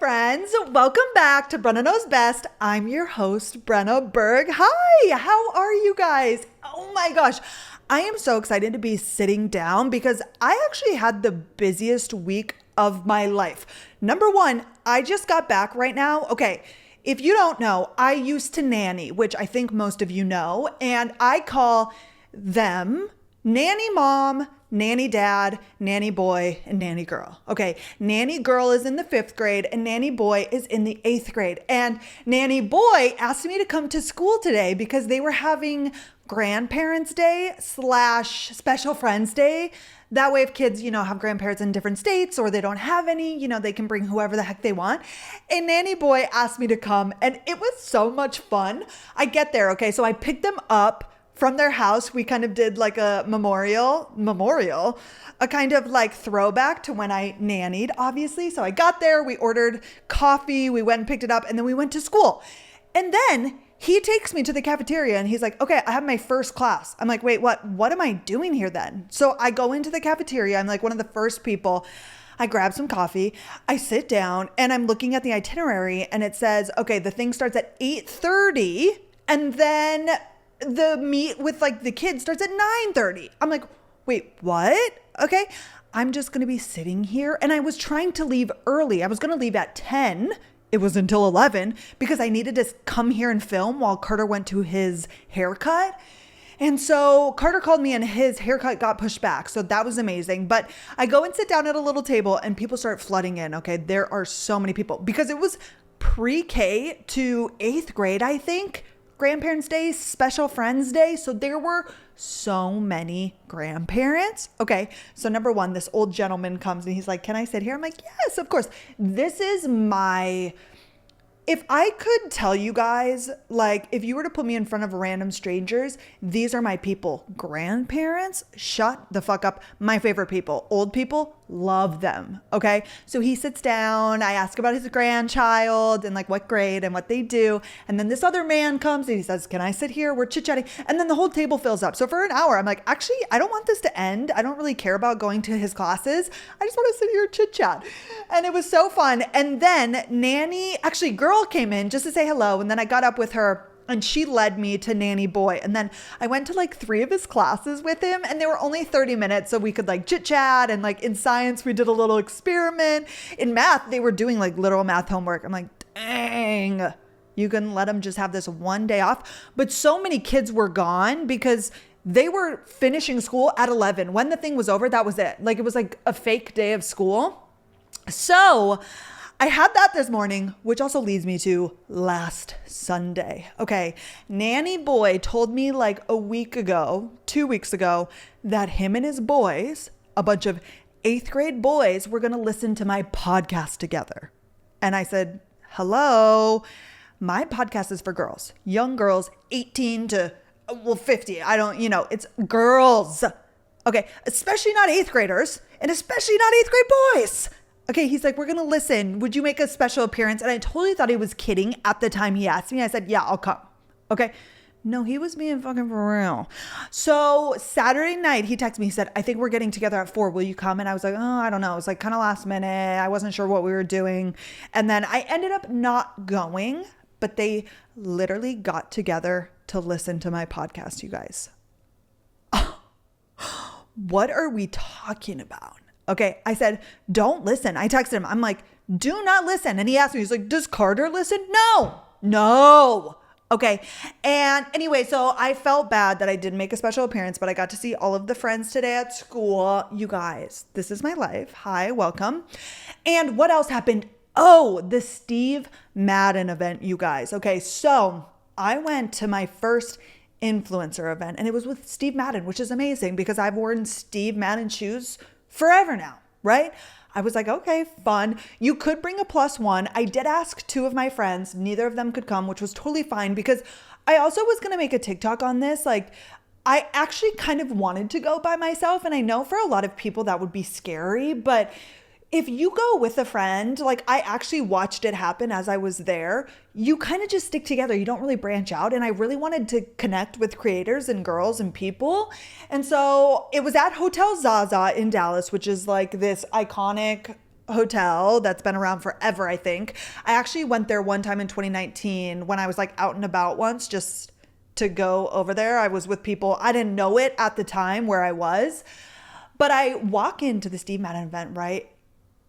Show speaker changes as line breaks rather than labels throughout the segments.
friends. Welcome back to Brenna Knows Best. I'm your host, Brenna Berg. Hi, how are you guys? Oh my gosh. I am so excited to be sitting down because I actually had the busiest week of my life. Number one, I just got back right now. Okay, if you don't know, I used to nanny, which I think most of you know, and I call them nanny mom, nanny dad, nanny boy, and nanny girl. Okay, nanny girl is in the 5th grade and nanny boy is in the 8th grade. And nanny boy asked me to come to school today because they were having Grandparents' Day / Special Friends Day. That way if kids, have grandparents in different states or they don't have any, they can bring whoever the heck they want. And nanny boy asked me to come and it was so much fun. I get there. Okay, so I picked them up from their house. We kind of did like a memorial, a kind of like throwback to when I nannied, obviously. So I got there, we ordered coffee, we went and picked it up, and then we went to school. And then he takes me to the cafeteria and he's like, okay, I have my first class. I'm like, wait, what am I doing here then? So I go into the cafeteria. I'm like one of the first people. I grab some coffee, I sit down and I'm looking at the itinerary and it says, okay, the thing starts at 8:30 and then the meet with like the kids starts at 9:30. I'm like, wait, what? Okay. I'm just going to be sitting here. And I was trying to leave early. I was going to leave at 10. It was until 11 because I needed to come here and film while Carter went to his haircut. And so Carter called me and his haircut got pushed back. So that was amazing. But I go and sit down at a little table and people start flooding in. Okay. There are so many people because it was pre-K to 8th grade, I think. Grandparents' Day, Special Friends Day. So there were so many grandparents. Okay. So number one, this old gentleman comes and he's like, can I sit here? I'm like, yes, of course. This is if I could tell you guys, like if you were to put me in front of random strangers, these are my people. Grandparents, shut the fuck up. My favorite people. Old people, love them. Okay. So he sits down. I ask about his grandchild and like what grade and what they do. And then this other man comes and he says, can I sit here? We're chit-chatting. And then the whole table fills up. So for an hour, I'm like, actually, I don't want this to end. I don't really care about going to his classes. I just want to sit here and chit-chat. And it was so fun. And then girl came in just to say hello. And then I got up with her and she led me to nanny boy. And then I went to like 3 of his classes with him and they were only 30 minutes. So we could like chit chat and like in science, we did a little experiment. In math, they were doing like literal math homework. I'm like, dang, you couldn't let them just have this one day off. But so many kids were gone because they were finishing school at 11. When the thing was over, that was it. Like it was like a fake day of school. So I had that this morning, which also leads me to last Sunday. Okay. Nanny boy told me like a week ago, 2 weeks ago, that him and his boys, a bunch of 8th grade boys, were going to listen to my podcast together. And I said, hello, my podcast is for girls, young girls, 18 to 50. It's girls. Okay. Especially not 8th graders and especially not 8th grade boys. Okay, he's like, we're going to listen. Would you make a special appearance? And I totally thought he was kidding at the time he asked me. I said, yeah, I'll come. Okay. No, he was being fucking for real. So Saturday night, he texted me. He said, I think we're getting together at 4. Will you come? And I was like, oh, I don't know. It was like kind of last minute. I wasn't sure what we were doing. And then I ended up not going, but they literally got together to listen to my podcast, you guys. What are we talking about? Okay. I said, don't listen. I texted him. I'm like, do not listen. And he asked me, he's like, does Carter listen? No. Okay. And anyway, so I felt bad that I didn't make a special appearance, but I got to see all of the friends today at school. You guys, this is my life. Hi, welcome. And what else happened? Oh, the Steve Madden event, you guys. Okay. So I went to my first influencer event and it was with Steve Madden, which is amazing because I've worn Steve Madden shoes forever now, right? I was like, okay, fun. You could bring a +1. I did ask 2 of my friends. Neither of them could come, which was totally fine because I also was going to make a TikTok on this. Like I actually kind of wanted to go by myself. And I know for a lot of people that would be scary, but if you go with a friend, like I actually watched it happen as I was there, you kind of just stick together. You don't really branch out. And I really wanted to connect with creators and girls and people. And so it was at Hotel Zaza in Dallas, which is like this iconic hotel that's been around forever, I think. I actually went there one time in 2019 when I was like out and about once just to go over there. I was with people. I didn't know it at the time where I was, but I walk into the Steve Madden event, right?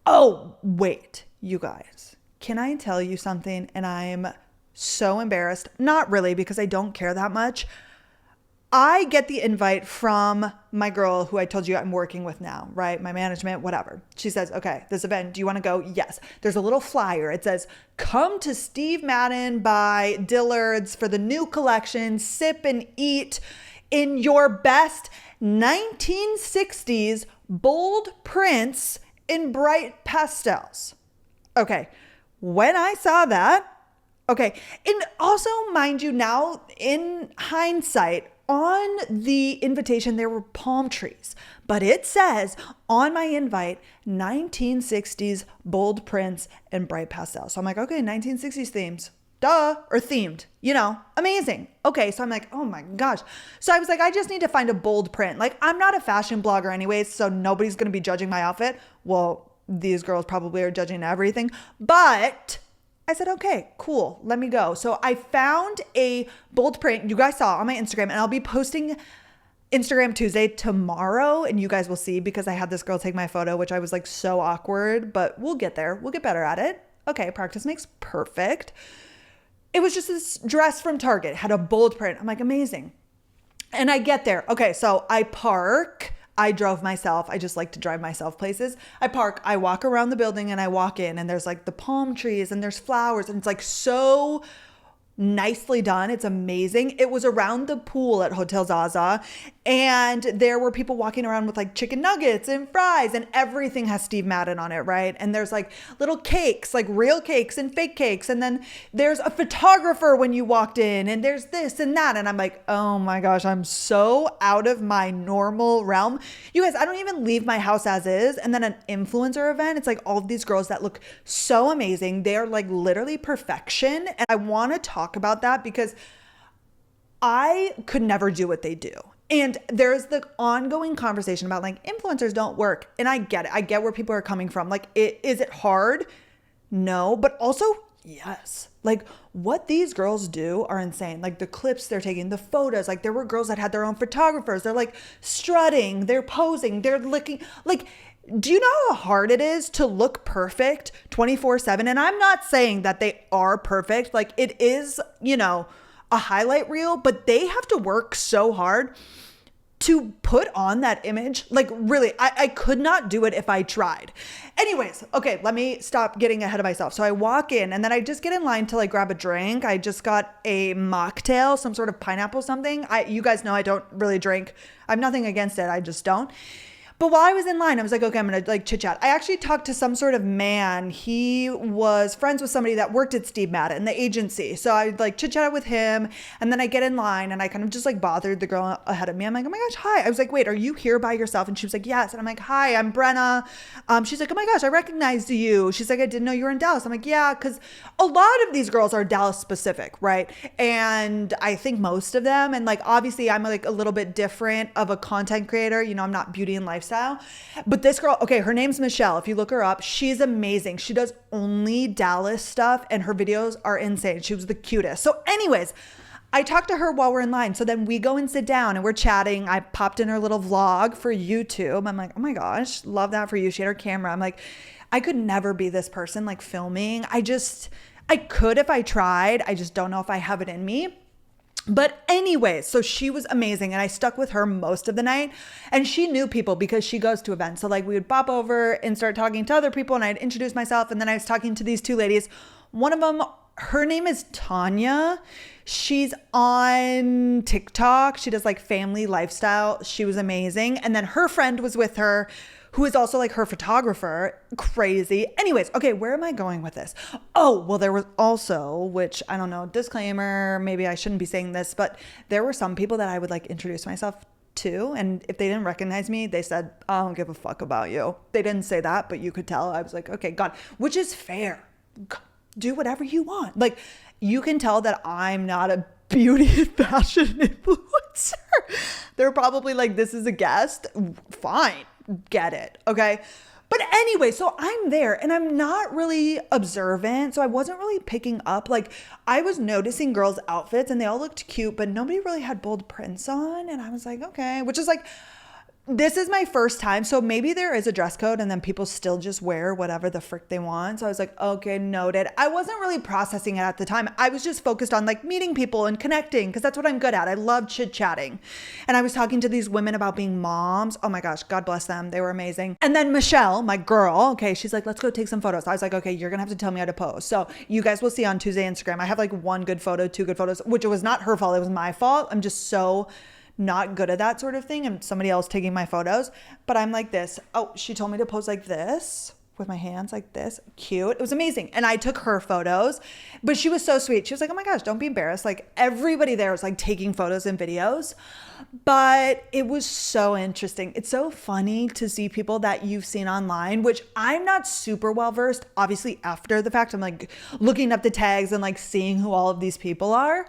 Oh, wait, you guys, can I tell you something? And I'm so embarrassed. Not really, because I don't care that much. I get the invite from my girl who I told you I'm working with now, right? My management, whatever. She says, okay, this event, do you want to go? Yes. There's a little flyer. It says, come to Steve Madden by Dillard's for the new collection, sip and eat in your best 1960s bold prints in bright pastels. Okay. When I saw that, okay. And also, mind you, now in hindsight, on the invitation, there were palm trees, but it says on my invite, 1960s bold prints and bright pastels. So I'm like, okay, 1960s themes, duh, or themed, amazing. Okay, so I'm like, oh my gosh. So I was like, I just need to find a bold print. Like, I'm not a fashion blogger anyways, so nobody's going to be judging my outfit. Well, these girls probably are judging everything, but I said, okay, cool, let me go. So I found a bold print you guys saw on my Instagram, and I'll be posting Instagram Tuesday tomorrow, and you guys will see because I had this girl take my photo, which I was like so awkward, but we'll get there. We'll get better at it. Okay, practice makes perfect. It was just this dress from Target, had a bold print. I'm like, amazing. And I get there. Okay, so I park. I drove myself. I just like to drive myself places. I park, I walk around the building, and I walk in, and there's like the palm trees and there's flowers, and it's like so nicely done. It's amazing. It was around the pool at Hotel Zaza, and there were people walking around with like chicken nuggets and fries, and everything has Steve Madden on it, right? And there's like little cakes, like real cakes and fake cakes, and then there's a photographer when you walked in, and there's this and that, and I'm like, oh my gosh, I'm so out of my normal realm. You guys, I don't even leave my house as is, and then an influencer event, it's like all of these girls that look so amazing. They're like literally perfection, and I want to talk about that because I could never do what they do. And there's the ongoing conversation about like influencers don't work. And I get it. I get where people are coming from. Like, is it hard? No, but also yes. Like what these girls do are insane. Like the clips they're taking, the photos, like there were girls that had their own photographers. They're like strutting, they're posing, they're looking like, do you know how hard it is to look perfect 24/7? And I'm not saying that they are perfect. Like it is, a highlight reel, but they have to work so hard to put on that image. Like really, I could not do it if I tried. Anyways, okay, let me stop getting ahead of myself. So I walk in, and then I just get in line to like grab a drink. I just got a mocktail, some sort of pineapple something. You guys know I don't really drink. I have nothing against it. I just don't. But while I was in line, I was like, okay, I'm going to like chit chat. I actually talked to some sort of man. He was friends with somebody that worked at Steve Madden, the agency. So I like chit chatted with him, and then I get in line, and I kind of just like bothered the girl ahead of me. I'm like, oh my gosh, hi. I was like, wait, are you here by yourself? And she was like, yes. And I'm like, hi, I'm Brenna. She's like, oh my gosh, I recognized you. She's like, I didn't know you were in Dallas. I'm like, yeah, because a lot of these girls are Dallas specific, right? And I think most of them, and like obviously I'm like a little bit different of a content creator. I'm not beauty and lifestyle. But this girl, okay, her name's Michelle. If you look her up, she's amazing. She does only Dallas stuff, and her videos are insane. She was the cutest. So anyways, I talked to her while we're in line. So then we go and sit down and we're chatting. I popped in her little vlog for YouTube. I'm like, oh my gosh, love that for you. She had her camera. I'm like, I could never be this person like filming. I could if I tried. I just don't know if I have it in me. But anyways, so she was amazing, and I stuck with her most of the night, and she knew people because she goes to events. So like we would pop over and start talking to other people, and I'd introduce myself, and then I was talking to these two ladies. One of them, her name is Tanya. She's on TikTok. She does like family lifestyle. She was amazing. And then her friend was with her, who is also like her photographer. Crazy. Anyways, okay, where am I going with this? Oh, well, there was also, which I don't know, disclaimer, maybe I shouldn't be saying this, but there were some people that I would like introduce myself to, and if they didn't recognize me, they said, I don't give a fuck about you. They didn't say that, but you could tell. I was like, okay, God, which is fair. Do whatever you want. Like, you can tell that I'm not a beauty and fashion influencer. They're probably like, this is a guest. Fine. Get it. Okay. But anyway, so I'm there and I'm not really observant. So I wasn't really picking up. Like I was noticing girls' outfits and they all looked cute, but nobody really had bold prints on. And I was like, okay, which is like, this is my first time. So maybe there is a dress code and then people still just wear whatever the frick they want. So I was like, okay, noted. I wasn't really processing it at the time. I was just focused on like meeting people and connecting because that's what I'm good at. I love chit chatting. And I was talking to these women about being moms. Oh my gosh, God bless them. They were amazing. And then Michelle, my girl, okay, she's like, let's go take some photos. I was like, okay, you're going to have to tell me how to pose. So you guys will see on Tuesday Instagram. I have like one good photo, two good photos, which was not her fault. It was my fault. I'm just so not good at that sort of thing. And somebody else taking my photos, but I'm like this. Oh, she told me to pose like this with my hands like this. Cute. It was amazing. And I took her photos, but she was so sweet. She was like, oh my gosh, don't be embarrassed. Like everybody there was like taking photos and videos, but it was so interesting. It's so funny to see people that you've seen online, which I'm not super well versed. Obviously after the fact, I'm like looking up the tags and like seeing who all of these people are,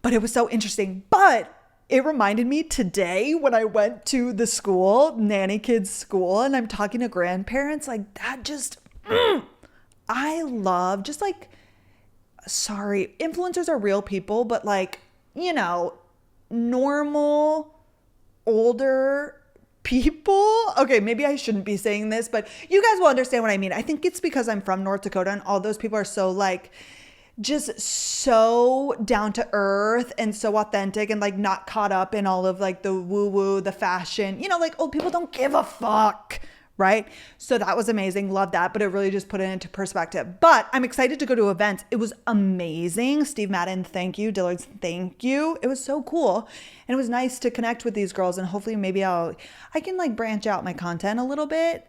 but it was so interesting. But it reminded me today when I went to the school, nanny kids school, and I'm talking to grandparents, like that just, I love just like, sorry, influencers are real people, but like, you know, normal, older people. Okay, maybe I shouldn't be saying this, but you guys will understand what I mean. I think it's because I'm from North Dakota and all those people are so like, just so down to earth and so authentic and like not caught up in all of like the woo woo, the fashion, you know, like old people don't give a fuck. Right. So that was amazing. Love that. But it really just put it into perspective. But I'm excited to go to events. It was amazing. Steve Madden, thank you. Dillard's, thank you. It was so cool. And it was nice to connect with these girls. And hopefully maybe I can like branch out my content a little bit.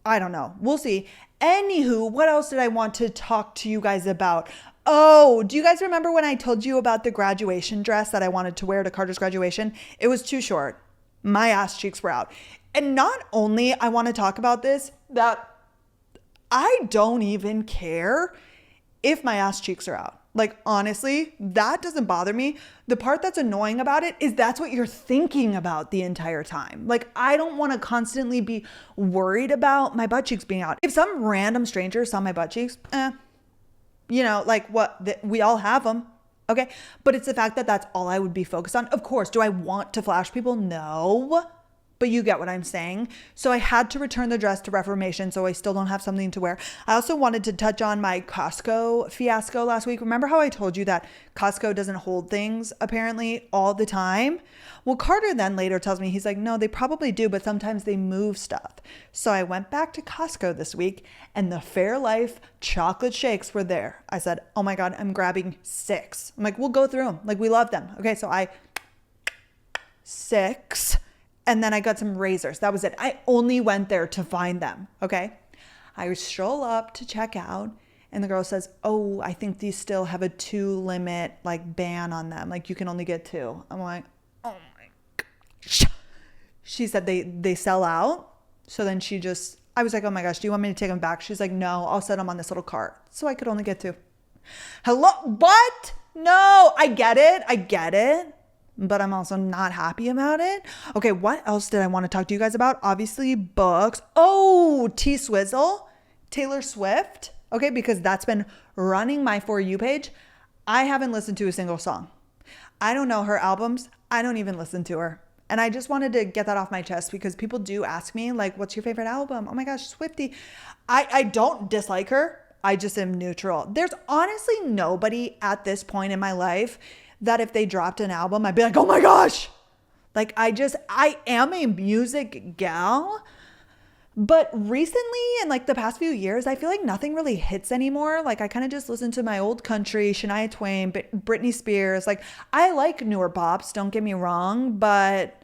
I don't know. We'll see. Anywho, what else did I want to talk to you guys about? Oh, do you guys remember when I told you about the graduation dress that I wanted to wear to Carter's graduation? It was too short. My ass cheeks were out. And not only I want to talk about this, that I don't even care if my ass cheeks are out. Like, honestly, that doesn't bother me. The part that's annoying about it is that's what you're thinking about the entire time. Like, I don't want to constantly be worried about my butt cheeks being out. If some random stranger saw my butt cheeks, you know, like what, we all have them. Okay. But it's the fact that that's all I would be focused on. Of course, do I want to flash people? No. But you get what I'm saying. So I had to return the dress to Reformation, so I still don't have something to wear. I also wanted to touch on my Costco fiasco last week. Remember how I told you that Costco doesn't hold things apparently all the time? Well, Carter then later tells me, he's like, no, they probably do, but sometimes they move stuff. So I went back to Costco this week and the Fairlife chocolate shakes were there. I said, oh my God, I'm grabbing 6. I'm like, we'll go through them. Like, we love them. Okay, so 6. And then I got some razors. That was it. I only went there to find them. Okay. I stroll up to check out and the girl says, oh, I think these still have a 2 limit like ban on them. Like you can only get 2. I'm like, oh my gosh. She said they sell out. So then I was like, oh my gosh, do you want me to take them back? She's like, no, I'll set them on this little cart. So I could only get 2. Hello? What? No, I get it. But I'm also not happy about it. Okay, what else did I want to talk to you guys about? Obviously, books. Oh, T-Swizzle, Taylor Swift. Okay, because that's been running my For You page. I haven't listened to a single song. I don't know her albums. I don't even listen to her. And I just wanted to get that off my chest because people do ask me, like, what's your favorite album? Oh my gosh, Swiftie. I don't dislike her. I just am neutral. There's honestly nobody at this point in my life that if they dropped an album, I'd be like, oh my gosh. Like I am a music gal, but recently in like the past few years, I feel like nothing really hits anymore. Like I kind of just listen to my old country, Shania Twain, Britney Spears. Like I like newer pops, don't get me wrong, but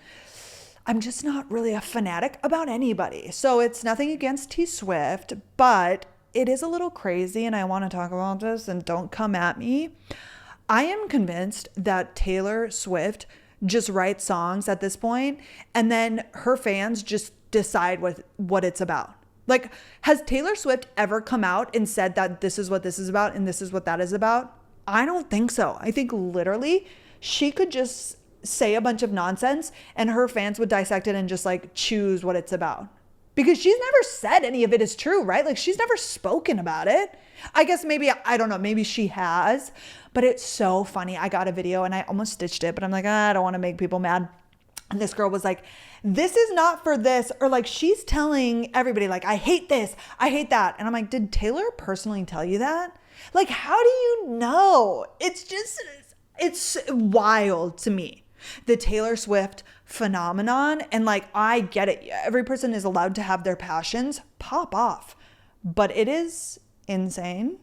I'm just not really a fanatic about anybody. So it's nothing against T Swift, but it is a little crazy and I want to talk about this and don't come at me. I am convinced that Taylor Swift just writes songs at this point and then her fans just decide what it's about. Like, has Taylor Swift ever come out and said that this is what this is about and this is what that is about? I don't think so. I think literally she could just say a bunch of nonsense and her fans would dissect it and just like choose what it's about. Because she's never said any of it is true, right? Like she's never spoken about it. I guess maybe, I don't know, maybe she has, but it's so funny. I got a video and I almost stitched it, but I'm like, I don't want to make people mad. And this girl was like, this is not for this. Or like, she's telling everybody like, I hate this, I hate that. And I'm like, did Taylor personally tell you that? Like, how do you know? It's wild to me. The Taylor Swift phenomenon. And like, I get it. Every person is allowed to have their passions pop off, but it is insane.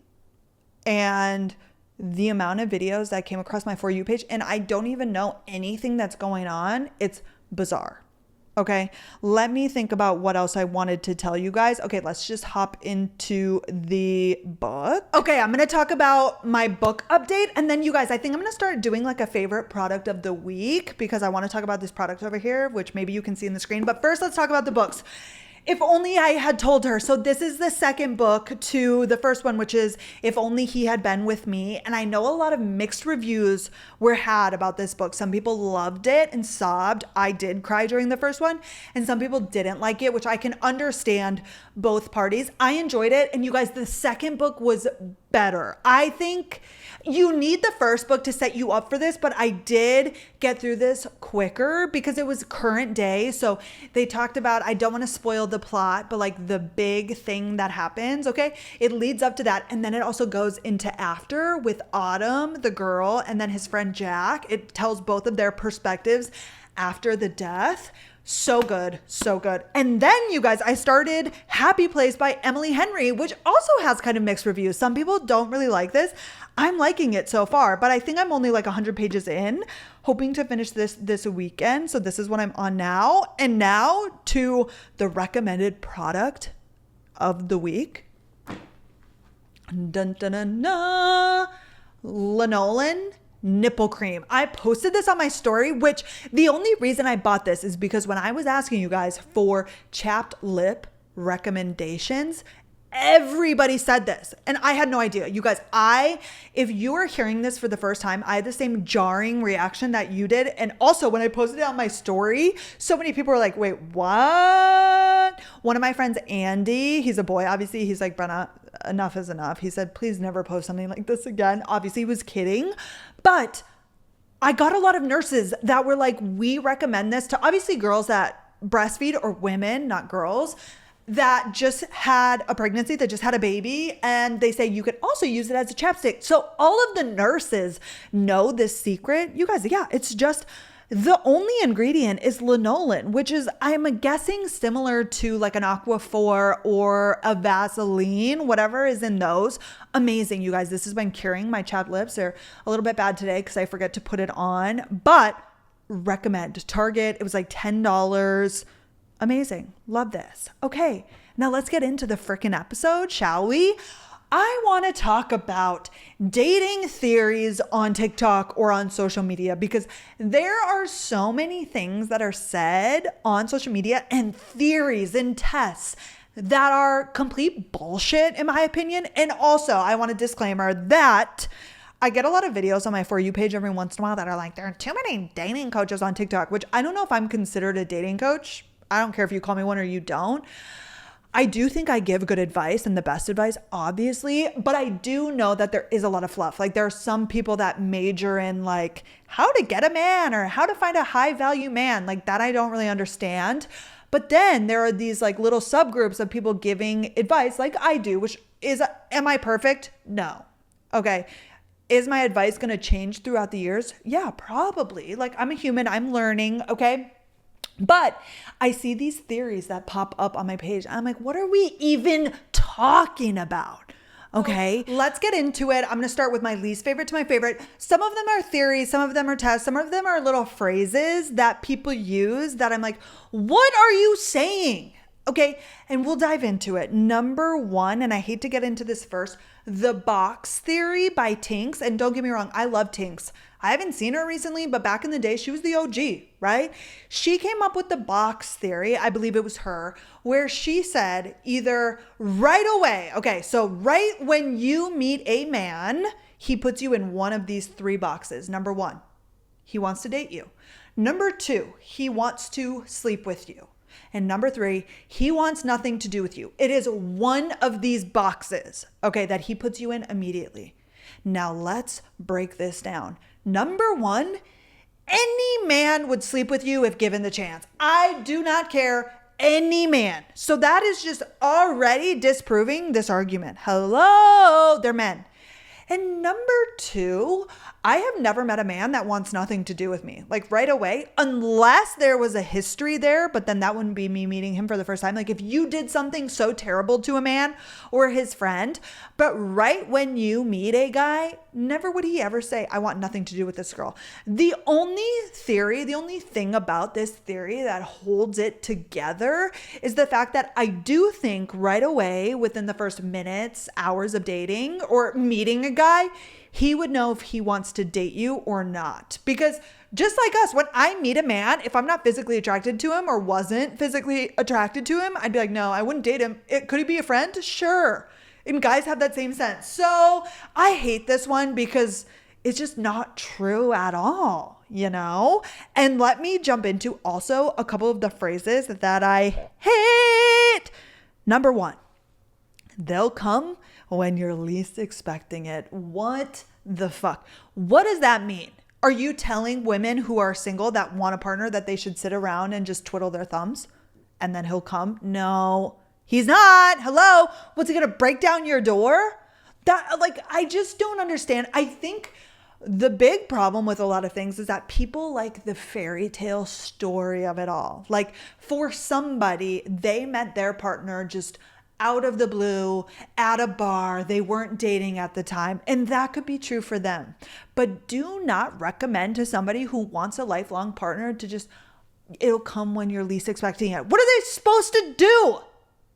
And the amount of videos that came across my For You page, and I don't even know anything that's going on. It's bizarre. Okay, let me think about what else I wanted to tell you guys. Okay, let's just hop into the book. Okay, I'm going to talk about my book update. And then you guys, I think I'm going to start doing like a favorite product of the week because I want to talk about this product over here, which maybe you can see in the screen. But first, let's talk about the books. If Only I Had Told Her. So this is the second book to the first one, which is If Only He Had Been With Me. And I know a lot of mixed reviews were had about this book. Some people loved it and sobbed. I did cry during the first one. And some people didn't like it, which I can understand both parties. I enjoyed it. And you guys, the second book was better. I think you need the first book to set you up for this, but I did get through this quicker because it was current day. So they talked about, I don't want to spoil the plot, but like the big thing that happens, okay? It leads up to that. And then it also goes into after with Autumn, the girl, and then his friend Jack. It tells both of their perspectives after the death. So good, so good. And then you guys, I started Happy Place by Emily Henry, which also has kind of mixed reviews. Some people don't really like this. I'm liking it so far, but I think I'm only like 100 pages in, hoping to finish this weekend. So this is what I'm on now. And now to the recommended product of the week. Dun, dun, dun, dun. Lanolin nipple cream. I posted this on my story, which the only reason I bought this is because when I was asking you guys for chapped lip recommendations, everybody said this and I had no idea. You guys, if you are hearing this for the first time, I had the same jarring reaction that you did. And also when I posted it on my story, so many people were like, wait, what? One of my friends, Andy, he's a boy. Obviously he's like, Brenna, enough is enough. He said, please never post something like this again. Obviously he was kidding, but I got a lot of nurses that were like, we recommend this to obviously girls that breastfeed or women, not girls, that just had a pregnancy, that just had a baby. And they say you could also use it as a chapstick. So all of the nurses know this secret. You guys, yeah, it's just the only ingredient is lanolin, which is, I'm guessing, similar to like an Aquaphor or a Vaseline, whatever is in those. Amazing, you guys. This has been curing my chapped lips. They're a little bit bad today because I forget to put it on, but recommend. Target, it was like $10. Amazing. Love this. Okay, now let's get into the freaking episode, shall we? I want to talk about dating theories on TikTok or on social media because there are so many things that are said on social media and theories and tests that are complete bullshit, in my opinion. And also, I want a disclaimer that I get a lot of videos on my For You page every once in a while that are like, there are too many dating coaches on TikTok, which I don't know if I'm considered a dating coach. I don't care if you call me one or you don't. I do think I give good advice and the best advice, obviously, but I do know that there is a lot of fluff. Like there are some people that major in like how to get a man or how to find a high value man. Like that I don't really understand. But then there are these like little subgroups of people giving advice like I do, which is, am I perfect? No. Okay. Is my advice going to change throughout the years? Yeah, probably. Like I'm a human, I'm learning. Okay. But I see these theories that pop up on my page. I'm like, what are we even talking about? Okay, let's get into it. I'm going to start with my least favorite to my favorite. Some of them are theories, some of them are tests, some of them are little phrases that people use that I'm like, what are you saying? Okay, and we'll dive into it. Number one, and I hate to get into this first, the box theory by Tinks. And don't get me wrong, I love Tinks. I haven't seen her recently, but back in the day, she was the OG, right? She came up with the box theory, I believe it was her, where she said either right away, okay, so right when you meet a man, he puts you in one of these three boxes. Number one, he wants to date you. Number two, he wants to sleep with you. And number 3, he wants nothing to do with you. It is one of these boxes, okay, that he puts you in immediately. Now let's break this down. Number 1, any man would sleep with you if given the chance. I do not care. Any man. So that is just already disproving this argument. Hello, they're men. And number 2, I have never met a man that wants nothing to do with me. Like right away, unless there was a history there, but then that wouldn't be me meeting him for the first time. Like if you did something so terrible to a man or his friend, but right when you meet a guy, never would he ever say, I want nothing to do with this girl. The only thing about this theory that holds it together is the fact that I do think right away, within the first minutes, hours of dating or meeting a guy, he would know if he wants to date you or not. Because just like us, when I meet a man, if I'm not physically attracted to him or wasn't physically attracted to him, I'd be like, no, I wouldn't date him. Could he be a friend? Sure. And guys have that same sense. So I hate this one because it's just not true at all, you know? And let me jump into also a couple of the phrases that I hate. Number 1, they'll come when you're least expecting it. What the fuck? What does that mean? Are you telling women who are single that want a partner that they should sit around and just twiddle their thumbs and then he'll come? No, he's not. Hello. What's he going to break down your door? I just don't understand. I think the big problem with a lot of things is that people like the fairy tale story of it all. Like for somebody, they met their partner just out of the blue at a bar. They weren't dating at the time. And that could be true for them. But do not recommend to somebody who wants a lifelong partner to just, it'll come when you're least expecting it. What are they supposed to do?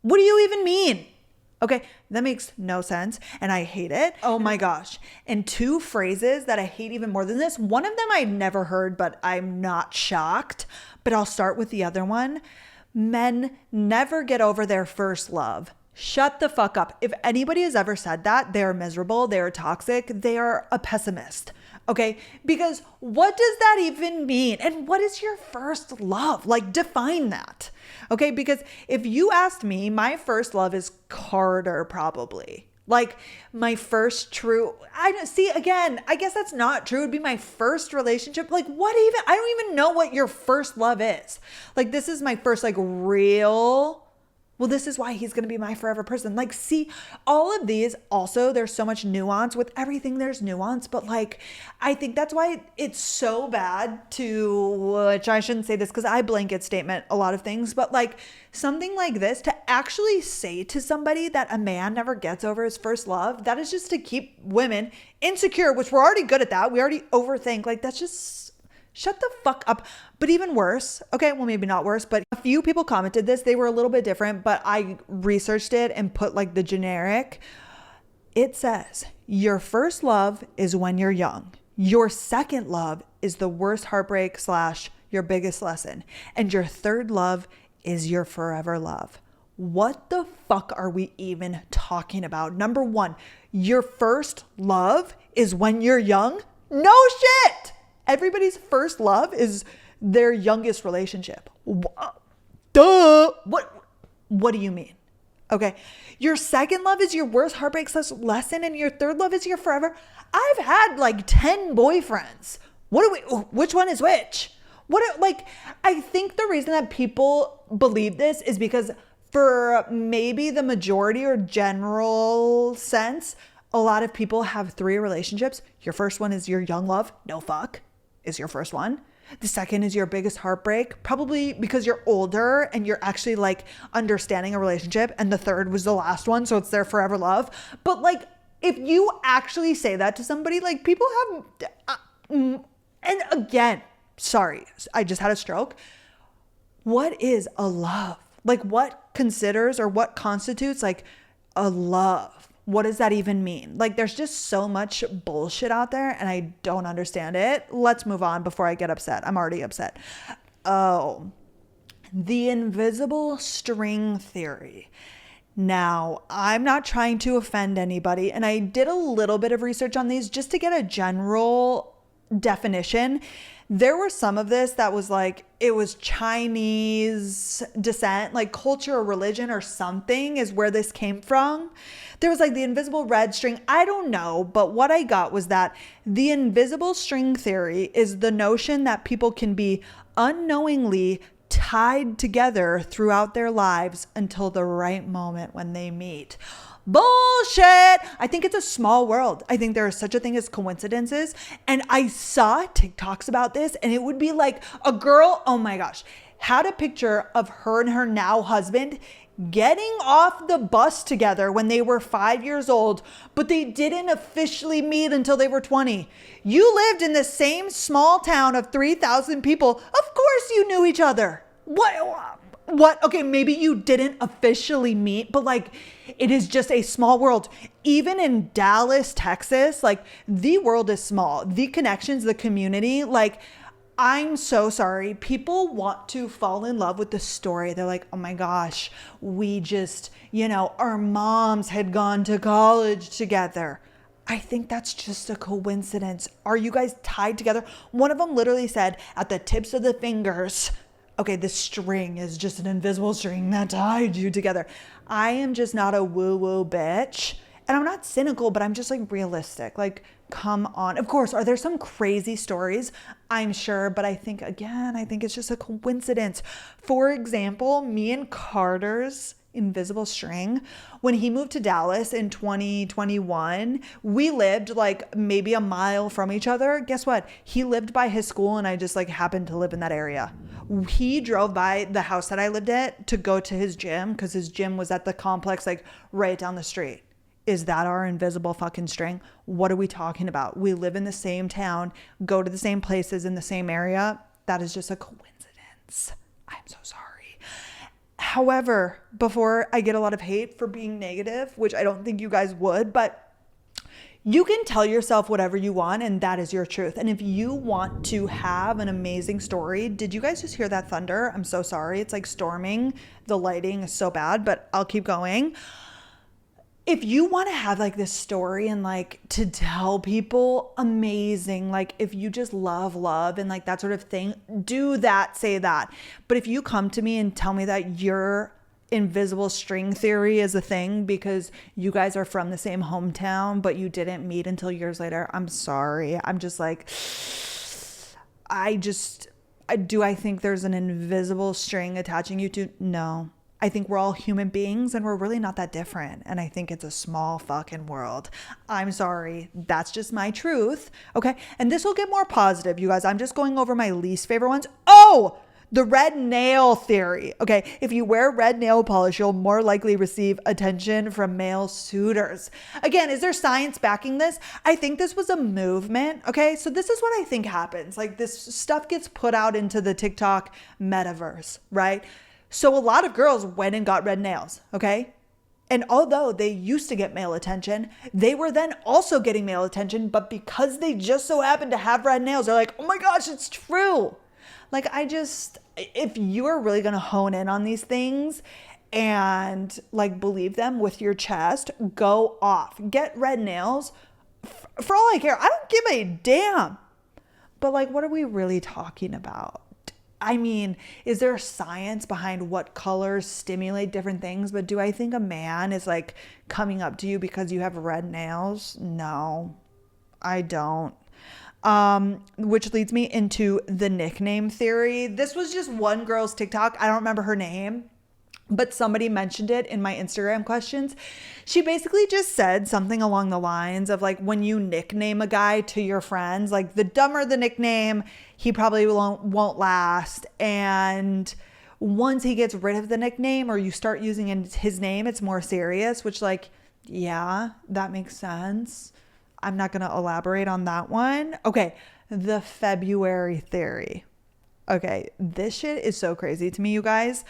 What do you even mean? Okay, that makes no sense. And I hate it. Oh my gosh. And 2 phrases that I hate even more than this. One of them I'd never heard, but I'm not shocked. But I'll start with the other one. Men never get over their first love. Shut the fuck up. If anybody has ever said that, they're miserable, they're toxic, they are a pessimist. Okay? Because what does that even mean? And what is your first love? Like, define that. Okay? Because if you asked me, my first love is Carter, probably. Like my first true, I guess that's not true. It'd be my first relationship. Like I don't even know what your first love is. Like this is my first real, well, this is why he's going to be my forever person. Like, see, all of these also, there's so much nuance with everything. There's nuance, but I think that's why it's so bad to, which I shouldn't say this because I blanket statement a lot of things, but something like this, to actually say to somebody that a man never gets over his first love, that is just to keep women insecure, which we're already good at that. We already overthink. That's just, shut the fuck up. But even worse, okay, well, maybe not worse, but a few people commented this. They were a little bit different, but I researched it and put the generic. It says, your first love is when you're young. Your second love is the worst heartbreak / your biggest lesson. And your third love is your forever love. What the fuck are we even talking about? Number 1, your first love is when you're young? No shit. Everybody's first love is their youngest relationship. Duh. What do you mean? Okay. Your second love is your worst heartbreak / lesson, and your third love is your forever. I've had 10 boyfriends. Which one is which? I think the reason that people believe this is because for maybe the majority or general sense, a lot of people have 3 relationships. Your first one is your young love. No fuck. Is your first one. The second is your biggest heartbreak, probably because you're older and you're actually understanding a relationship. And the third was the last one. So it's their forever love. But if you actually say that to somebody, people have, and again, sorry, I just had a stroke. What is a love? What considers or what constitutes a love? What does that even mean? There's just so much bullshit out there and I don't understand it. Let's move on before I get upset. I'm already upset. Oh, the invisible string theory. Now, I'm not trying to offend anybody, and I did a little bit of research on these just to get a general definition. There were some of this that was like, it was Chinese descent, like culture or religion or something is where this came from. There was like the invisible red string. I don't know. But what I got was that the invisible string theory is the notion that people can be unknowingly tied together throughout their lives until the right moment when they meet. Bullshit. I think it's a small world. I think there is such a thing as coincidences. And I saw TikToks about this, and it would be like a girl, oh my gosh, had a picture of her and her now husband getting off the bus together when they were 5 years old, but they didn't officially meet until they were 20. You lived in the same small town of 3,000 people. Of course you knew each other. What? Okay, maybe you didn't officially meet, but like it is just a small world. Even in Dallas, Texas, like the world is small. The connections, the community, like I'm so sorry. People want to fall in love with the story. They're like, oh my gosh, we just, our moms had gone to college together. I think that's just a coincidence. Are you guys tied together? One of them literally said at the tips of the fingers, okay, the string is just an invisible string that tied you together. I am just not a woo-woo bitch. And I'm not cynical, but I'm just like realistic. Like, come on. Of course, are there some crazy stories? I'm sure. But I think it's just a coincidence. For example, me and Carter's invisible string, when he moved to Dallas in 2021, we lived like maybe a mile from each other. Guess what? He lived by his school and I just like happened to live in that area. He drove by the house that I lived at to go to his gym because his gym was at the complex like right down the street. Is that our invisible fucking string? What are we talking about? We live in the same town, go to the same places in the same area. That is just a coincidence. I'm so sorry. However, before I get a lot of hate for being negative, which I don't think you guys would, but you can tell yourself whatever you want and that is your truth. And if you want to have an amazing story, did you guys just hear that thunder? I'm so sorry. It's like storming. The lighting is so bad, but I'll keep going. If you want to have like this story and like to tell people, amazing. Like if you just love and like that sort of thing, do that, say that. But if you come to me and tell me that your invisible string theory is a thing because you guys are from the same hometown, but you didn't meet until years later, I'm sorry. I'm just like, I think there's an invisible string attaching you to? No. I think we're all human beings and we're really not that different. And I think it's a small fucking world. I'm sorry. That's just my truth. Okay. And this will get more positive, you guys. I'm just going over my least favorite ones. Oh, the red nail theory. Okay. If you wear red nail polish, you'll more likely receive attention from male suitors. Again, is there science backing this? I think this was a movement. Okay. So this is what I think happens. Like this stuff gets put out into the TikTok metaverse, right? So a lot of girls went and got red nails, okay? And although they used to get male attention, they were then also getting male attention, but because they just so happened to have red nails, they're like, oh my gosh, it's true. Like if you are really gonna hone in on these things and like believe them with your chest, go off. Get red nails. For all I care, I don't give a damn. But like, what are we really talking about? I mean, is there science behind what colors stimulate different things? But do I think a man is like coming up to you because you have red nails? No, I don't. Which leads me into the nickname theory. This was just one girl's TikTok. I don't remember her name, but somebody mentioned it in my Instagram questions. She basically just said something along the lines of like, when you nickname a guy to your friends, like the dumber the nickname, he probably won't last. And once he gets rid of the nickname or you start using his name, it's more serious, which like, yeah, that makes sense. I'm not going to elaborate on that one. Okay. The February theory. Okay. This shit is so crazy to me, you guys.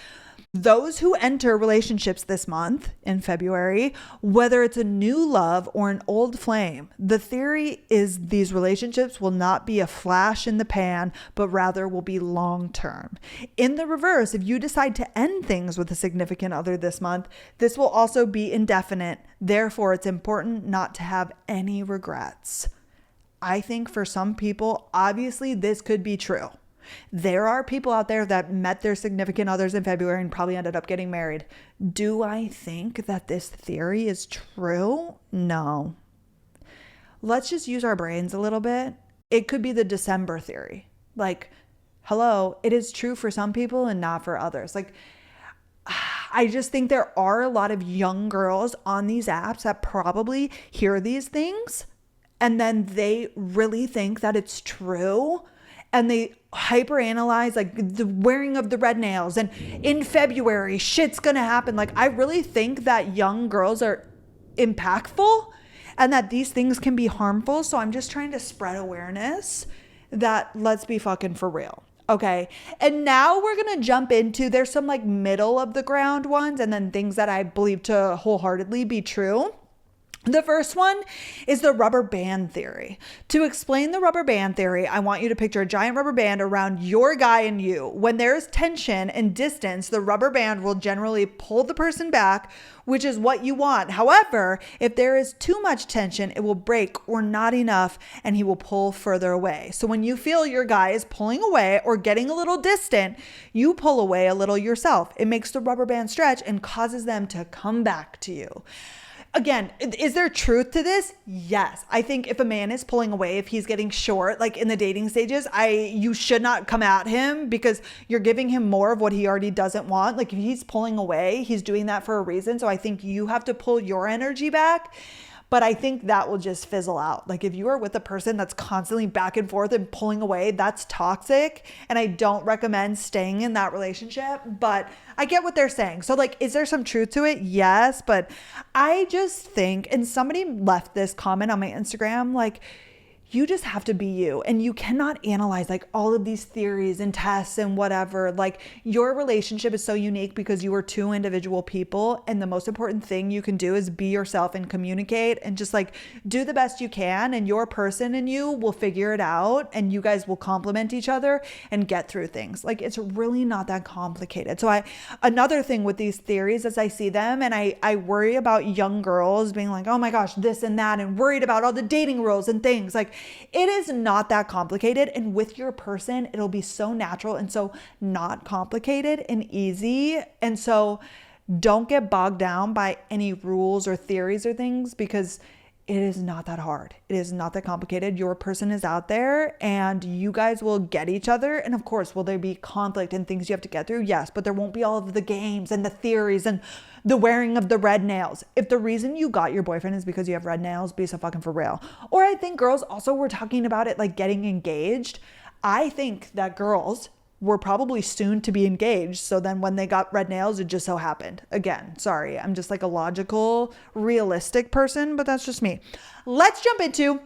Those who enter relationships this month in February, whether it's a new love or an old flame, the theory is these relationships will not be a flash in the pan, but rather will be long-term. In the reverse, if you decide to end things with a significant other this month, this will also be indefinite. Therefore, it's important not to have any regrets. I think for some people, obviously this could be true. There are people out there that met their significant others in February and probably ended up getting married. Do I think that this theory is true? No. Let's just use our brains a little bit. It could be the December theory. Like, hello, it is true for some people and not for others. Like, I just think there are a lot of young girls on these apps that probably hear these things and then they really think that it's true. And they hyperanalyze like the wearing of the red nails and in February, shit's gonna happen. Like, I really think that young girls are impactful and that these things can be harmful. So I'm just trying to spread awareness that let's be fucking for real. Okay. And now we're going to jump into, there's some like middle of the ground ones and then things that I believe to wholeheartedly be true. The first one is the rubber band theory. To explain the rubber band theory, I want you to picture a giant rubber band around your guy and you. When there's tension and distance, the rubber band will generally pull the person back, which is what you want. However, if there is too much tension, it will break or not enough and he will pull further away. So when you feel your guy is pulling away or getting a little distant, you pull away a little yourself. It makes the rubber band stretch and causes them to come back to you. Again, is there truth to this? Yes. I think if a man is pulling away, if he's getting short, like in the dating stages, you should not come at him because you're giving him more of what he already doesn't want. Like if he's pulling away, he's doing that for a reason. So I think you have to pull your energy back. But I think that will just fizzle out. Like if you are with a person that's constantly back and forth and pulling away, that's toxic. And I don't recommend staying in that relationship, but I get what they're saying. So like, is there some truth to it? Yes. But I just think, and somebody left this comment on my Instagram, like, you just have to be you and you cannot analyze like all of these theories and tests and whatever. Like your relationship is so unique because you are two individual people. And the most important thing you can do is be yourself and communicate and just like do the best you can. And your person and you will figure it out and you guys will complement each other and get through things. Like it's really not that complicated. So another thing with these theories as I see them, and I worry about young girls being like, oh my gosh, this and that, and worried about all the dating rules and things. Like, it is not that complicated. And with your person, it'll be so natural and so not complicated and easy. And so don't get bogged down by any rules or theories or things because it is not that hard. It is not that complicated. Your person is out there and you guys will get each other. And of course, will there be conflict and things you have to get through? Yes, but there won't be all of the games and the theories and the wearing of the red nails. If the reason you got your boyfriend is because you have red nails, be so fucking for real. Or I think girls also were talking about it like getting engaged. I think that girls were probably soon to be engaged. So then when they got red nails, it just so happened. Again, sorry, I'm just like a logical, realistic person, but that's just me. Let's jump into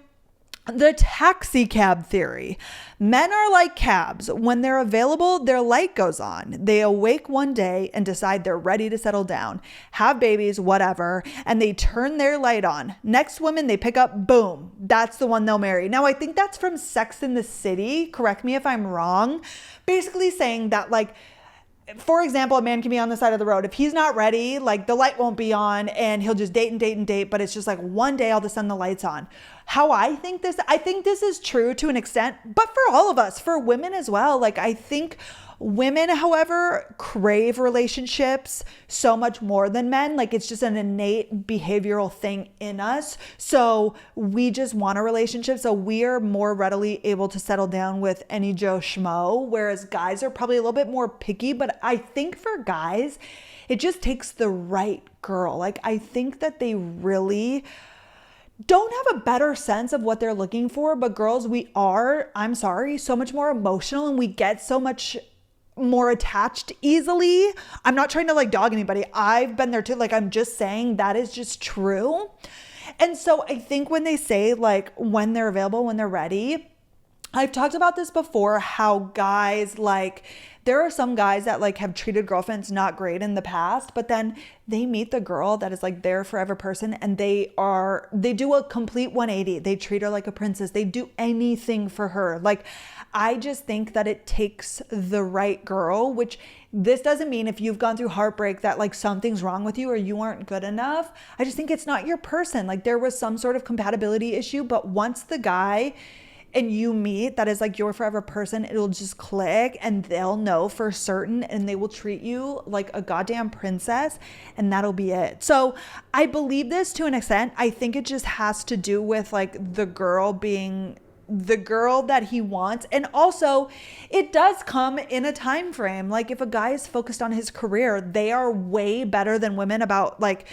the taxi cab theory. Men are like cabs. When they're available, their light goes on. They awake one day and decide they're ready to settle down, have babies, whatever, and they turn their light on. Next woman they pick up, boom, that's the one they'll marry. Now, I think that's from Sex and the City. Correct me if I'm wrong. Basically saying that like, for example, a man can be on the side of the road. If he's not ready, like the light won't be on and he'll just date and date and date. But it's just like one day all of a sudden the light's on. How I think this is true to an extent, but for all of us, for women as well. Like I think women, however, crave relationships so much more than men. Like it's just an innate behavioral thing in us. So we just want a relationship. So we are more readily able to settle down with any Joe Schmo, whereas guys are probably a little bit more picky. But I think for guys, it just takes the right girl. Like I think that they really don't have a better sense of what they're looking for. But girls, we are, I'm sorry, so much more emotional and we get so much more attached easily. I'm not trying to like dog anybody. I've been there too. Like I'm just saying that is just true. And so I think when they say like when they're available, when they're ready, I've talked about this before, how guys like, there are some guys that like have treated girlfriends not great in the past, but then they meet the girl that is like their forever person and they do a complete 180. They treat her like a princess. They do anything for her. Like, I just think that it takes the right girl, which this doesn't mean if you've gone through heartbreak that like something's wrong with you or you aren't good enough. I just think it's not your person. Like, there was some sort of compatibility issue, but once the guy and you meet that is like your forever person, it'll just click and they'll know for certain and they will treat you like a goddamn princess and that'll be it. So I believe this to an extent. I think it just has to do with like the girl being the girl that he wants. And also it does come in a time frame. Like, if a guy is focused on his career, they are way better than women about like,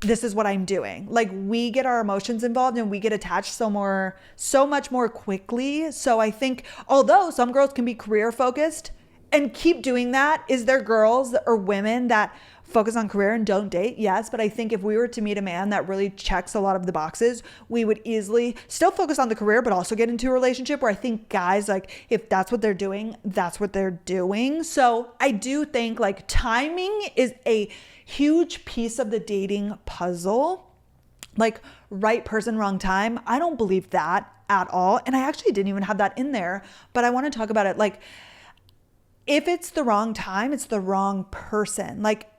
this is what I'm doing. Like, we get our emotions involved and we get attached so much more quickly. So I think, although some girls can be career focused and keep doing that, is there girls or women that focus on career and don't date? Yes. But I think if we were to meet a man that really checks a lot of the boxes, we would easily still focus on the career, but also get into a relationship, where I think guys, like, if that's what they're doing, that's what they're doing. So I do think like timing is a huge piece of the dating puzzle. Like, right person, wrong time. I don't believe that at all. And I actually didn't even have that in there, but I want to talk about it. Like, if it's the wrong time, it's the wrong person. Like,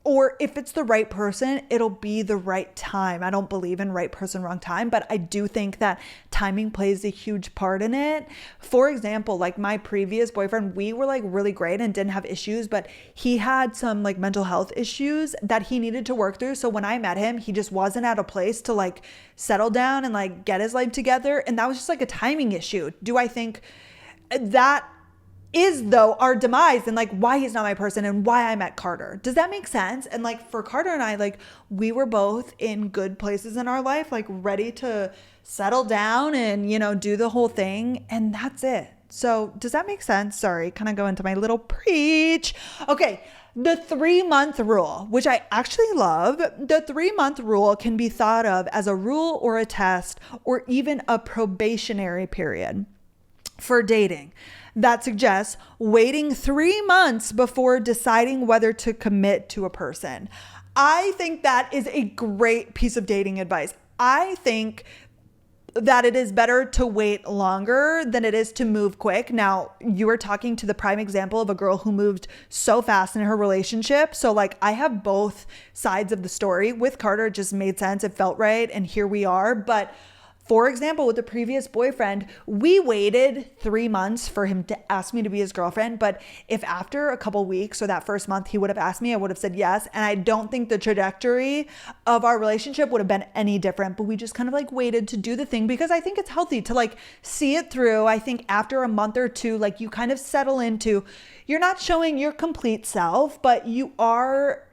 or if it's the right person, it'll be the right time. I don't believe in right person, wrong time, but I do think that timing plays a huge part in it. For example, like my previous boyfriend, we were like really great and didn't have issues, but he had some like mental health issues that he needed to work through. So when I met him, he just wasn't at a place to like settle down and like get his life together. And that was just like a timing issue. Do I think that is though our demise and like why he's not my person and why I met Carter? Does that make sense? And like for Carter and I, like we were both in good places in our life, like ready to settle down and, you know, do the whole thing. And that's it. So does that make sense? Sorry, kind of go into my little preach. Okay. The 3-month rule, which I actually love. The 3-month rule can be thought of as a rule or a test or even a probationary period for dating that suggests waiting 3 months before deciding whether to commit to a person. I think that is a great piece of dating advice. I think that it is better to wait longer than it is to move quick. Now, you are talking to the prime example of a girl who moved so fast in her relationship. So like I have both sides of the story. With Carter, it just made sense. It felt right. And here we are. But for example, with the previous boyfriend, we waited 3 months for him to ask me to be his girlfriend. But if after a couple weeks or that first month he would have asked me, I would have said yes. And I don't think the trajectory of our relationship would have been any different. But we just kind of like waited to do the thing because I think it's healthy to like see it through. I think after a month or two, like you kind of settle into, you're not showing your complete self, but you are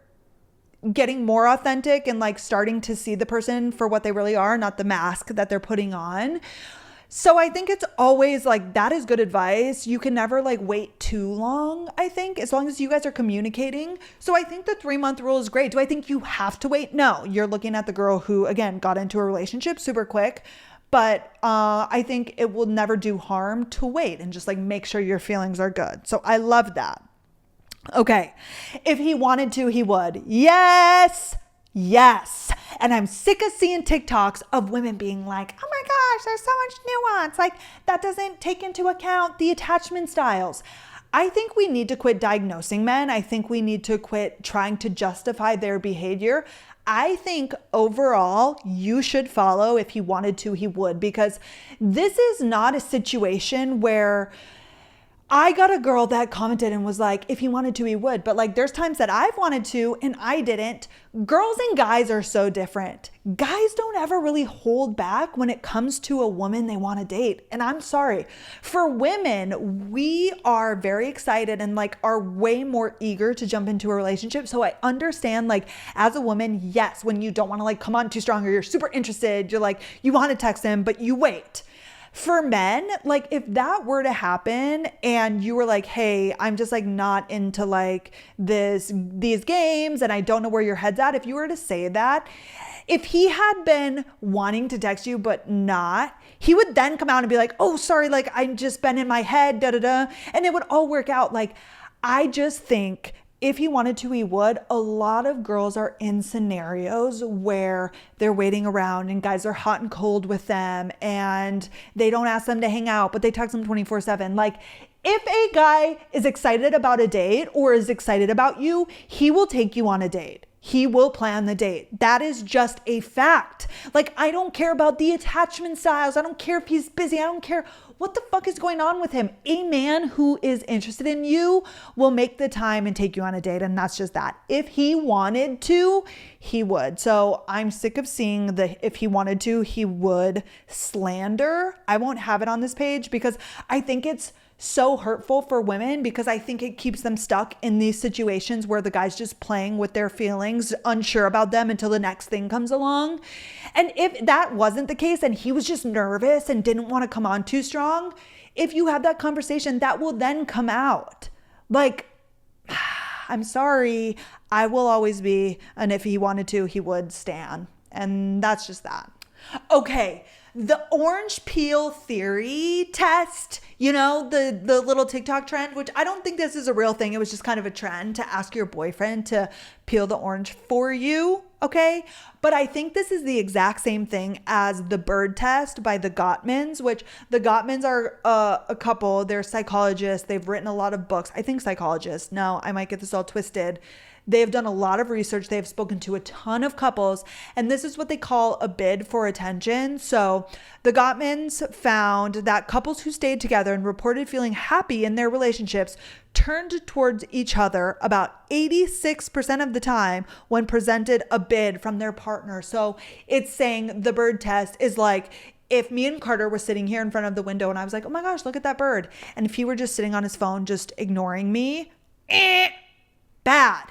getting more authentic and like starting to see the person for what they really are, not the mask that they're putting on. So I think it's always like, that is good advice. You can never like wait too long, I think, as long as you guys are communicating. So I think the 3-month rule is great. Do I think you have to wait? No, you're looking at the girl who, again, got into a relationship super quick. But I think it will never do harm to wait and just like make sure your feelings are good. So I love that. Okay, if he wanted to, he would. Yes, yes. And I'm sick of seeing TikToks of women being like, oh my gosh, there's so much nuance. Like that doesn't take into account the attachment styles. I think we need to quit diagnosing men. I think we need to quit trying to justify their behavior. I think overall you should follow. If he wanted to, he would, because this is not a situation where I got a girl that commented and was like, if he wanted to, he would. But like, there's times that I've wanted to and I didn't. Girls and guys are so different. Guys don't ever really hold back when it comes to a woman they want to date. And I'm sorry. For women, we are very excited and like are way more eager to jump into a relationship. So I understand, like, as a woman, yes, when you don't want to like come on too strong or you're super interested, you're like, you want to text him, but you wait. For men, like if that were to happen and you were like, hey, I'm just like not into like these games and I don't know where your head's at. If you were to say that, if he had been wanting to text you but not, he would then come out and be like, oh, sorry, like I've just been in my head, da da da. And it would all work out. Like, I just think if he wanted to, he would. A lot of girls are in scenarios where they're waiting around and guys are hot and cold with them and they don't ask them to hang out, but they text them 24/7. Like, if a guy is excited about a date or is excited about you, he will take you on a date. He will plan the date. That is just a fact. Like, I don't care about the attachment styles. I don't care if he's busy. I don't care what the fuck is going on with him. A man who is interested in you will make the time and take you on a date. And that's just that. If he wanted to, he would. So I'm sick of seeing the if he wanted to, he would slander. I won't have it on this page because I think it's so hurtful for women, because I think it keeps them stuck in these situations where the guy's just playing with their feelings, unsure about them until the next thing comes along. And if that wasn't the case and he was just nervous and didn't want to come on too strong, if you have that conversation, that will then come out. Like, I'm sorry, I will always be, and if he wanted to, he would stan. And that's just that. Okay. The orange peel theory test, you know, the little TikTok trend, which I don't think this is a real thing. It was just kind of a trend to ask your boyfriend to peel the orange for you. Okay. But I think this is the exact same thing as the bird test by the Gottmans, which the Gottmans are a couple. They're psychologists. They've written a lot of books. I think psychologists. No, I might get this all twisted. They've done a lot of research. They've spoken to a ton of couples, and this is what they call a bid for attention. So the Gottmans found that couples who stayed together and reported feeling happy in their relationships turned towards each other about 86% of the time when presented a bid from their partner. So it's saying the bird test is like, if me and Carter were sitting here in front of the window and I was like, oh my gosh, look at that bird. And if he were just sitting on his phone, just ignoring me, bad.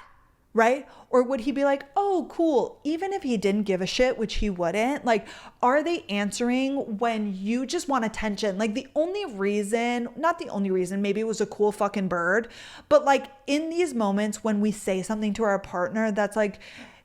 Right? Or would he be like, oh, cool. Even if he didn't give a shit, which he wouldn't, like, are they answering when you just want attention? Like, the only reason, not the only reason, maybe it was a cool fucking bird, but like in these moments when we say something to our partner that's like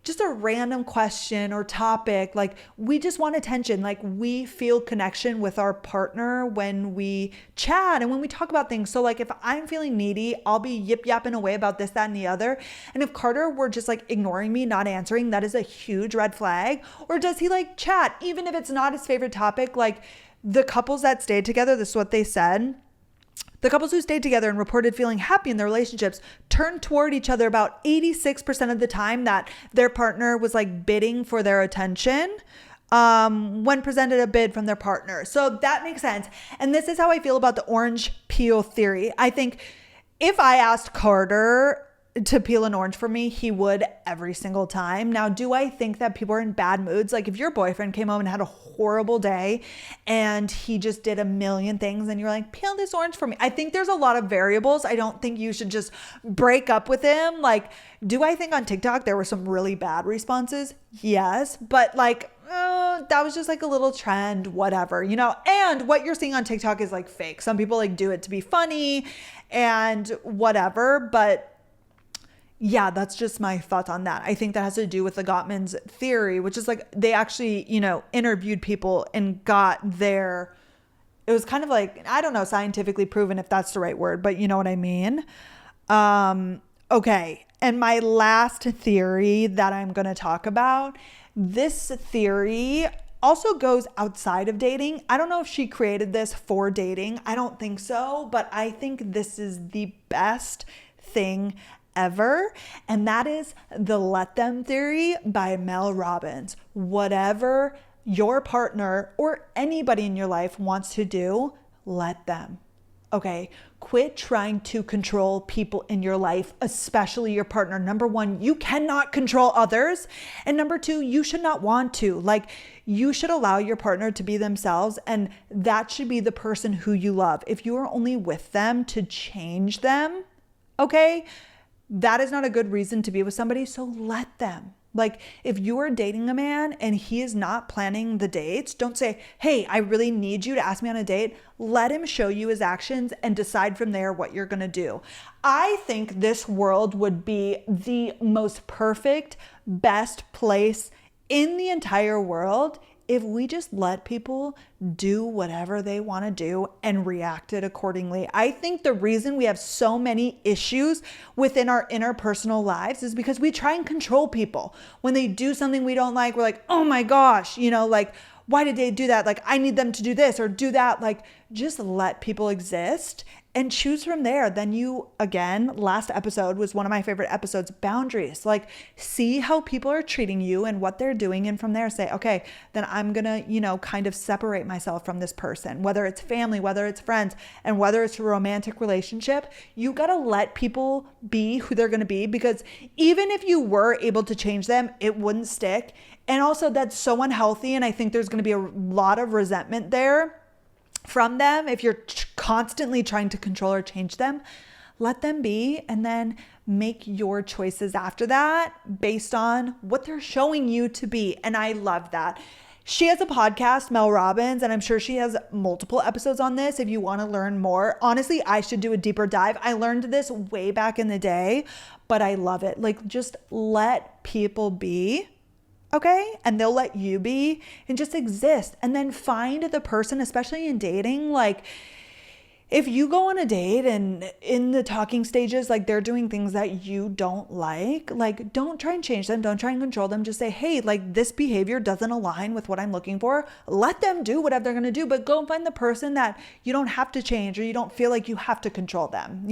just a random question or topic, like we just want attention. Like, we feel connection with our partner when we chat and when we talk about things. So like if I'm feeling needy, I'll be yip yapping away about this, that, and the other. And if Carter were just like ignoring me, not answering, that is a huge red flag. Or does he like chat, even if it's not his favorite topic? Like, the couples that stayed together, this is what they said. The couples who stayed together and reported feeling happy in their relationships turned toward each other about 86% of the time that their partner was like bidding for their attention when presented a bid from their partner. So that makes sense. And this is how I feel about the orange peel theory. I think if I asked Carter to peel an orange for me, he would every single time. Now, do I think that people are in bad moods? Like if your boyfriend came home and had a horrible day and he just did a million things and you're like, peel this orange for me. I think there's a lot of variables. I don't think you should just break up with him. Like, do I think on TikTok there were some really bad responses? Yes. But like, that was just like a little trend, whatever, you know? And what you're seeing on TikTok is like fake. Some people like do it to be funny and whatever, but yeah, that's just my thoughts on that. I think that has to do with the Gottman's theory, which is like they actually, you know, interviewed people and got their, it was kind of like, I don't know, scientifically proven if that's the right word, but you know what I mean? Okay. And my last theory that I'm going to talk about, this theory also goes outside of dating. I don't know if she created this for dating. I don't think so, but I think this is the best thing ever, and that is the let them theory by Mel Robbins. Whatever your partner or anybody in your life wants to do, let them. Okay, quit trying to control people in your life, especially your partner. Number one, you cannot control others. And number two, you should not want to. Like, you should allow your partner to be themselves, and that should be the person who you love. If you are only with them to change them, okay, that is not a good reason to be with somebody. So let them. Like if you are dating a man and he is not planning the dates, don't say, hey, I really need you to ask me on a date. Let him show you his actions and decide from there what you're going to do. I think this world would be the most perfect, best place in the entire world if we just let people do whatever they want to do and react it accordingly. I think the reason we have so many issues within our interpersonal lives is because we try and control people. When they do something we don't like, we're like, oh my gosh, like, why did they do that? Like, I need them to do this or do that. Like, just let people exist and choose from there. Then you, again, last episode was one of my favorite episodes, boundaries. Like, see how people are treating you and what they're doing. And from there say, okay, then I'm going to, kind of separate myself from this person, whether it's family, whether it's friends, and whether it's a romantic relationship. You got to let people be who they're going to be, because even if you were able to change them, it wouldn't stick. And also that's so unhealthy. And I think there's going to be a lot of resentment there from them if you're constantly trying to control or change them. Let them be, and then make your choices after that based on what they're showing you to be. And I love that. She has a podcast, Mel Robbins, and I'm sure she has multiple episodes on this if you want to learn more. Honestly, I should do a deeper dive. I learned this way back in the day, but I love it. Like, just let people be. Okay. And they'll let you be and just exist, and then find the person, especially in dating. Like, if you go on a date and in the talking stages, like they're doing things that you don't like, don't try and change them. Don't try and control them. Just say, hey, like this behavior doesn't align with what I'm looking for. Let them do whatever they're going to do, but go and find the person that you don't have to change or you don't feel like you have to control them,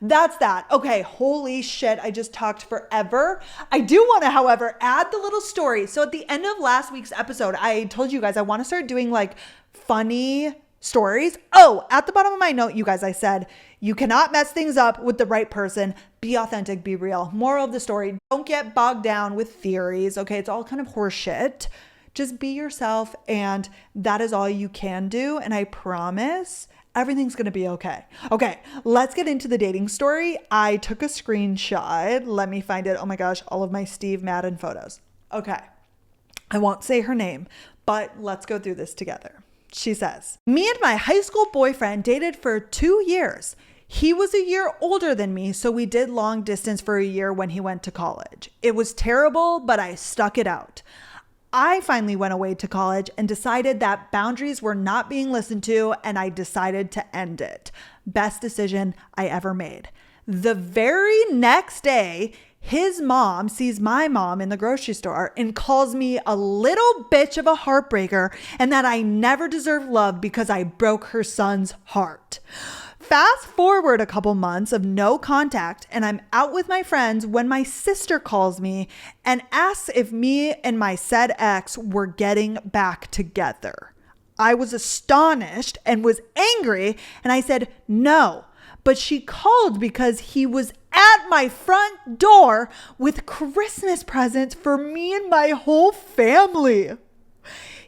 That's that. Okay, holy shit, I just talked forever. I do want to, however, add the little story. So at the end of last week's episode, I told you guys I want to start doing like funny stories. Oh, at the bottom of my note, you guys, I said, you cannot mess things up with the right person. Be authentic, be real. Moral of the story, don't get bogged down with theories. Okay, it's all kind of horseshit. Just be yourself, and that is all you can do. And I promise everything's going to be okay. Okay, let's get into the dating story. I took a screenshot. Let me find it. Oh my gosh, all of my Steve Madden photos. Okay, I won't say her name, but let's go through this together. She says, me and my high school boyfriend dated for 2 years. He was a year older than me, so we did long distance for a year when he went to college. It was terrible, but I stuck it out. I finally went away to college and decided that boundaries were not being listened to, and I decided to end it. Best decision I ever made. The very next day, his mom sees my mom in the grocery store and calls me a little bitch of a heartbreaker and that I never deserve love because I broke her son's heart. Fast forward a couple months of no contact, and I'm out with my friends when my sister calls me and asks if me and my said ex were getting back together. I was astonished and was angry, and I said no, but she called because he was at my front door with Christmas presents for me and my whole family.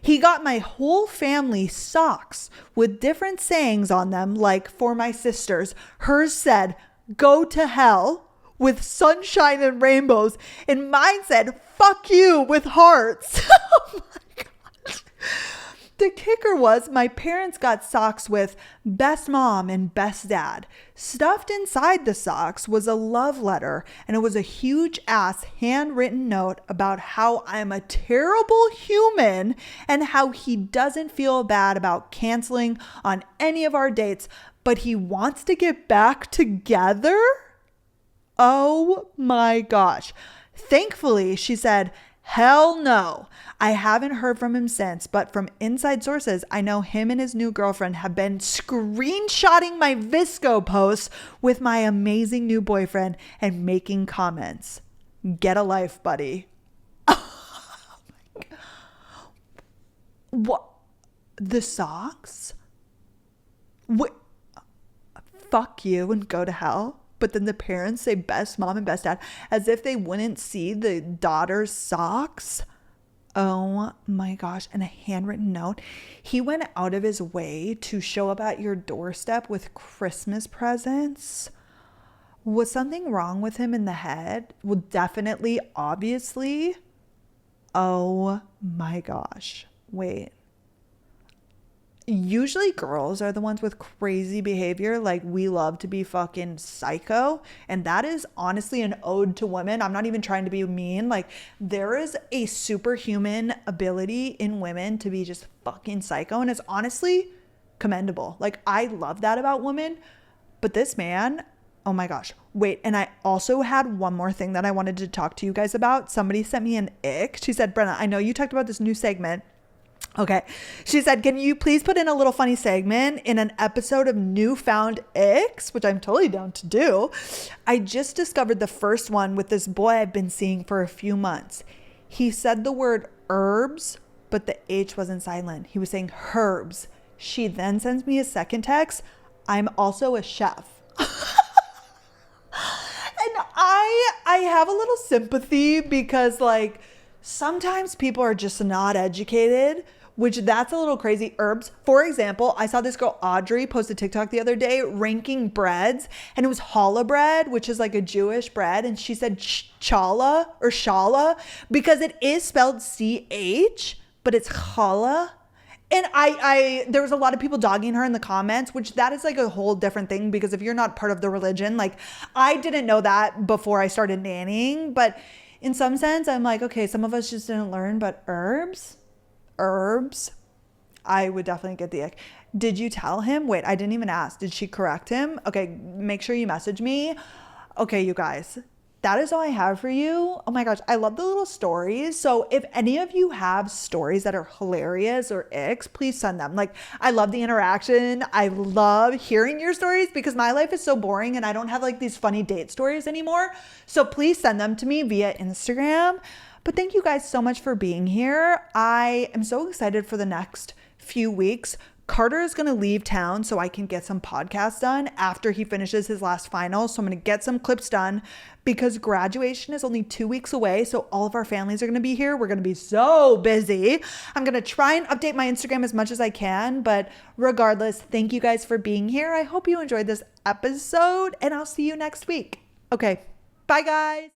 He got my whole family socks with different sayings on them, like for my sisters, hers said, go to hell with sunshine and rainbows, and mine said, fuck you with hearts. Oh my gosh. The kicker was my parents got socks with best mom and best dad. Stuffed inside the socks was a love letter, and it was a huge ass handwritten note about how I'm a terrible human and how he doesn't feel bad about canceling on any of our dates, but he wants to get back together. Oh my gosh. Thankfully, she said, hell no. I haven't heard from him since, but from inside sources, I know him and his new girlfriend have been screenshotting my Visco posts with my amazing new boyfriend and making comments. Get a life, buddy. Oh my God. What? The socks? What? Fuck you and go to hell. But then the parents say best mom and best dad as if they wouldn't see the daughter's socks. Oh my gosh. And a handwritten note. He went out of his way to show up at your doorstep with Christmas presents. Was something wrong with him in the head? Well, definitely, obviously. Oh my gosh. Wait. Usually girls are the ones with crazy behavior. Like, we love to be fucking psycho. And that is honestly an ode to women. I'm not even trying to be mean. Like, there is a superhuman ability in women to be just fucking psycho. And it's honestly commendable. Like, I love that about women. But this man, oh my gosh. Wait, and I also had one more thing that I wanted to talk to you guys about. Somebody sent me an ick. She said, Brenna, I know you talked about this new segment. Okay. She said, can you please put in a little funny segment in an episode of Newfound Icks, which I'm totally down to do. I just discovered the first one with this boy I've been seeing for a few months. He said the word herbs, but the H wasn't silent. He was saying herbs. She then sends me a second text. I'm also a chef. And I have a little sympathy because, like, sometimes people are just not educated, which that's a little crazy. Herbs. For example, I saw this girl Audrey post a TikTok the other day ranking breads, and it was challah bread, which is like a Jewish bread. And she said challah or shala because it is spelled CH, but it's challah. And there was a lot of people dogging her in the comments, which that is like a whole different thing, because if you're not part of the religion, like, I didn't know that before I started nannying, but in some sense, I'm like, okay, some of us just didn't learn, but herbs, I would definitely get the ick. Did you tell him? Wait, I didn't even ask. Did she correct him? Okay, make sure you message me. Okay, you guys, that is all I have for you. Oh my gosh, I love the little stories. So if any of you have stories that are hilarious or icks, please send them. Like, I love the interaction. I love hearing your stories because my life is so boring and I don't have like these funny date stories anymore. So please send them to me via Instagram. But thank you guys so much for being here. I am so excited for the next few weeks. Carter is going to leave town so I can get some podcasts done after he finishes his last final. So I'm going to get some clips done because graduation is only 2 weeks away. So all of our families are going to be here. We're going to be so busy. I'm going to try and update my Instagram as much as I can. But regardless, thank you guys for being here. I hope you enjoyed this episode and I'll see you next week. Okay. Bye, guys.